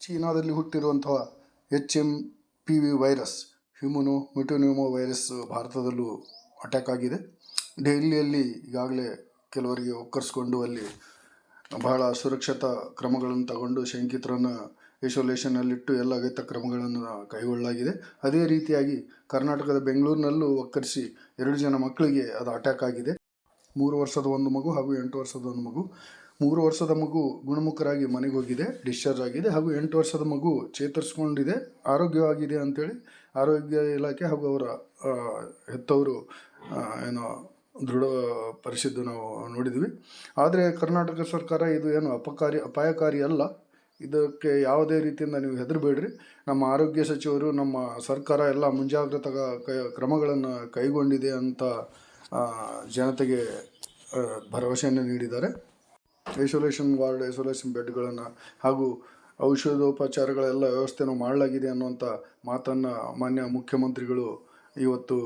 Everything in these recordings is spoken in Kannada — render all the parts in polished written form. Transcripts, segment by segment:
ಚೀನಾದಲ್ಲಿ ಹುಟ್ಟಿರುವಂತಹ HMPV ವೈರಸ್ ಹ್ಯೂಮನೋ ಮೆಟೋನಿಮೋ ವೈರಸ್ ಭಾರತದಲ್ಲೂ ಅಟ್ಯಾಕ್ ಆಗಿದೆ. ಡೆಲ್ಲಿಯಲ್ಲಿ ಈಗಾಗಲೇ ಕೆಲವರಿಗೆ ಒಕ್ಕರ್ಸ್ಕೊಂಡು ಅಲ್ಲಿ ಬಹಳ ಸುರಕ್ಷತಾ ಕ್ರಮಗಳನ್ನು ತಗೊಂಡು ಶಂಕಿತರನ್ನು ಐಸೋಲೇಷನ್ನಲ್ಲಿಟ್ಟು ಎಲ್ಲ ಅಗತ್ಯ ಕ್ರಮಗಳನ್ನು ಕೈಗೊಳ್ಳಲಾಗಿದೆ. ಅದೇ ರೀತಿಯಾಗಿ ಕರ್ನಾಟಕದ ಬೆಂಗಳೂರಿನಲ್ಲೂ ಒಕ್ಕರಿಸಿ 2 ಜನ ಮಕ್ಕಳಿಗೆ ಅದು ಅಟ್ಯಾಕ್ ಆಗಿದೆ. 3 ವರ್ಷದ ಒಂದು ಮಗು ಹಾಗೂ 8 ವರ್ಷದ ಒಂದು ಮಗು. 3 ವರ್ಷದ ಮಗು ಗುಣಮುಖರಾಗಿ ಮನೆಗೆ ಹೋಗಿದೆ, ಡಿಸ್ಚಾರ್ಜ್ ಆಗಿದೆ. ಹಾಗೂ 8 ವರ್ಷದ ಮಗು ಚೇತರಿಸ್ಕೊಂಡಿದೆ, ಆರೋಗ್ಯವಾಗಿದೆ ಅಂತೇಳಿ ಆರೋಗ್ಯ ಇಲಾಖೆ ಹಾಗೂ ಅವರ ಹೆತ್ತವರು ದೃಢಪಡಿಸಿದ್ದು ನಾವು ನೋಡಿದ್ವಿ. ಆದರೆ ಕರ್ನಾಟಕ ಸರ್ಕಾರ ಇದು ಏನು ಅಪಾಯಕಾರಿ ಅಲ್ಲ, ಇದಕ್ಕೆ ಯಾವುದೇ ರೀತಿಯಿಂದ ನೀವು ಹೆದರಬೇಡ್ರಿ. ನಮ್ಮ ಆರೋಗ್ಯ ಸಚಿವರು, ನಮ್ಮ ಸರ್ಕಾರ ಎಲ್ಲ ಮುಂಜಾಗ್ರತಾ ಕ್ರಮಗಳನ್ನು ಕೈಗೊಂಡಿದೆ ಅಂತ ಜನತೆಗೆ ಭರವಸೆಯನ್ನು ನೀಡಿದ್ದಾರೆ. ಐಸೋಲೇಷನ್ ವಾರ್ಡ್, ಐಸೋಲೇಷನ್ ಬೆಡ್ಗಳನ್ನು ಹಾಗೂ ಔಷಧೋಪಚಾರಗಳೆಲ್ಲ ವ್ಯವಸ್ಥೆಯನ್ನು ಮಾಡಲಾಗಿದೆ ಅನ್ನುವಂಥ ಮಾತನ್ನು ಮಾನ್ಯ ಮುಖ್ಯಮಂತ್ರಿಗಳು ಇವತ್ತು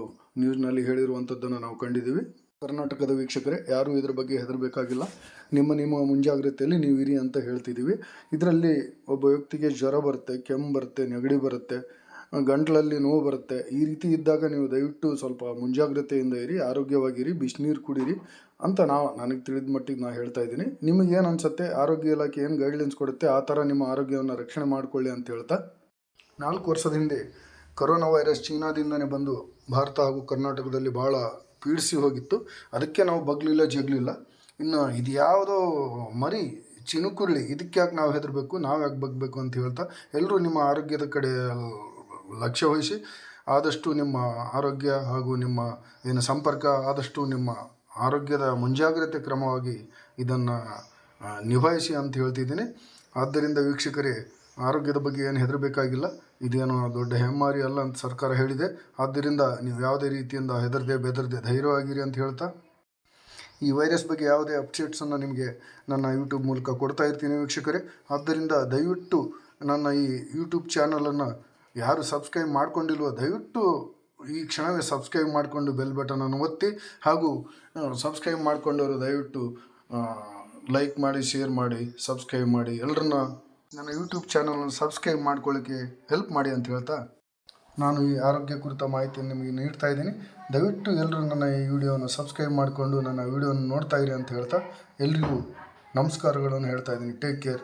ನ್ಯೂಸ್ನಲ್ಲಿ ಹೇಳಿರುವಂಥದ್ದನ್ನು ನಾವು ಕಂಡಿದ್ದೀವಿ. ಕರ್ನಾಟಕದ ವೀಕ್ಷಕರೇ, ಯಾರೂ ಇದ್ರ ಬಗ್ಗೆ ಹೆದರಬೇಕಾಗಿಲ್ಲ. ನಿಮ್ಮ ಮುಂಜಾಗ್ರತೆಯಲ್ಲಿ ನೀವು ಇರಿ ಅಂತ ಹೇಳ್ತಿದ್ದೀವಿ. ಇದರಲ್ಲಿ ಒಬ್ಬ ವ್ಯಕ್ತಿಗೆ ಜ್ವರ ಬರುತ್ತೆ, ಕೆಮ್ಮು ಬರುತ್ತೆ, ನೆಗಡಿ ಬರುತ್ತೆ, ಗಂಟಲಲ್ಲಿ ನೋವು ಬರುತ್ತೆ. ಈ ರೀತಿ ಇದ್ದಾಗ ನೀವು ದಯವಿಟ್ಟು ಸ್ವಲ್ಪ ಮುಂಜಾಗ್ರತೆಯಿಂದ ಇರಿ, ಆರೋಗ್ಯವಾಗಿರಿ, ಬಿಸಿನೀರು ಕುಡೀರಿ ಅಂತ ನನಗೆ ತಿಳಿದ ಮಟ್ಟಿಗೆ ನಾನು ಹೇಳ್ತಾ ಇದ್ದೀನಿ. ನಿಮಗೇನು ಅನಿಸುತ್ತೆ, ಆರೋಗ್ಯ ಇಲಾಖೆ ಏನು ಗೈಡ್ಲೈನ್ಸ್ ಕೊಡುತ್ತೆ ಆ ಥರ ನಿಮ್ಮ ಆರೋಗ್ಯವನ್ನು ರಕ್ಷಣೆ ಮಾಡಿಕೊಳ್ಳಿ ಅಂತ ಹೇಳ್ತಾ, 4 ವರ್ಷದ ಹಿಂದೆ ಕೊರೋನಾ ವೈರಸ್ ಚೀನಾದಿಂದನೇ ಬಂದು ಭಾರತ ಹಾಗೂ ಕರ್ನಾಟಕದಲ್ಲಿ ಭಾಳ ಪೀಡಿಸಿ ಹೋಗಿತ್ತು. ಅದಕ್ಕೆ ನಾವು ಬಗ್ಲಿಲ್ಲ ಜಗ್ಲಿಲ್ಲ. ಇನ್ನು ಇದು ಯಾವುದೋ ಮರಿ ಚಿನುಕುರುಳಿ, ಇದಕ್ಕೆ ಯಾಕೆ ನಾವು ಹೆದರಬೇಕು, ನಾವು ಯಾಕೆ ಬಗ್ಬೇಕು ಅಂತ ಹೇಳ್ತಾ, ಎಲ್ಲರೂ ನಿಮ್ಮ ಆರೋಗ್ಯದ ಕಡೆ ಲಕ್ಷ್ಯ ವಹಿಸಿ ಆದಷ್ಟು ನಿಮ್ಮ ಆರೋಗ್ಯ ಹಾಗೂ ನಿಮ್ಮ ಏನು ಸಂಪರ್ಕ ಆದಷ್ಟು ನಿಮ್ಮ ಆರೋಗ್ಯದ ಮುಂಜಾಗ್ರತೆ ಕ್ರಮವಾಗಿ ಇದನ್ನು ನಿಭಾಯಿಸಿ ಅಂತ ಹೇಳ್ತಿದ್ದೀನಿ. ಆದ್ದರಿಂದ ವೀಕ್ಷಕರೇ, ಆರೋಗ್ಯದ ಬಗ್ಗೆ ಏನು ಹೆದರಬೇಕಾಗಿಲ್ಲ. ಇದೇನೋ ದೊಡ್ಡ ಹೆಮ್ಮಾರಿ ಅಲ್ಲ ಅಂತ ಸರ್ಕಾರ ಹೇಳಿದೆ. ಆದ್ದರಿಂದ ನೀವು ಯಾವುದೇ ರೀತಿಯಿಂದ ಹೆದರದೆ ಬೆದರದೆ ಧೈರ್ಯವಾಗಿರಿ ಅಂತ ಹೇಳ್ತಾ, ಈ ವೈರಸ್ ಬಗ್ಗೆ ಯಾವುದೇ ಅಪ್ಡೇಟ್ಸನ್ನು ನಿಮಗೆ ನನ್ನ ಯೂಟ್ಯೂಬ್ ಮೂಲಕ ಕೊಡ್ತಾ ಇರ್ತೀನಿ ವೀಕ್ಷಕರೇ. ಆದ್ದರಿಂದ ದಯವಿಟ್ಟು ನನ್ನ ಈ ಯೂಟ್ಯೂಬ್ ಚಾನಲನ್ನು ಯಾರು ಸಬ್ಸ್ಕ್ರೈಬ್ ಮಾಡ್ಕೊಂಡಿಲ್ವೋ ದಯವಿಟ್ಟು ಈ ಕ್ಷಣವೇ ಸಬ್ಸ್ಕ್ರೈಬ್ ಮಾಡಿಕೊಂಡು ಬೆಲ್ ಬಟನನ್ನು ಒತ್ತಿ, ಹಾಗೂ ಸಬ್ಸ್ಕ್ರೈಬ್ ಮಾಡಿಕೊಂಡವರು ದಯವಿಟ್ಟು ಲೈಕ್ ಮಾಡಿ, ಶೇರ್ ಮಾಡಿ, ಸಬ್ಸ್ಕ್ರೈಬ್ ಮಾಡಿ, ಎಲ್ಲರನ್ನ ನನ್ನ ಯೂಟ್ಯೂಬ್ ಚಾನಲನ್ನು ಸಬ್ಸ್ಕ್ರೈಬ್ ಮಾಡ್ಕೊಳ್ಳೋಕ್ಕೆ ಹೆಲ್ಪ್ ಮಾಡಿ ಅಂತ ಹೇಳ್ತಾ, ನಾನು ಈ ಆರೋಗ್ಯ ಕುರಿತ ಮಾಹಿತಿಯನ್ನು ನಿಮಗೆ ನೀಡ್ತಾ ಇದ್ದೀನಿ. ದಯವಿಟ್ಟು ಎಲ್ಲರೂ ನನ್ನ ಈ ವಿಡಿಯೋವನ್ನು ಸಬ್ಸ್ಕ್ರೈಬ್ ಮಾಡಿಕೊಂಡು ನನ್ನ ವಿಡಿಯೋವನ್ನು ನೋಡ್ತಾ ಇರಿ ಅಂತ ಹೇಳ್ತಾ, ಎಲ್ರಿಗೂ ನಮಸ್ಕಾರಗಳನ್ನು ಹೇಳ್ತಾ ಇದ್ದೀನಿ. Take care.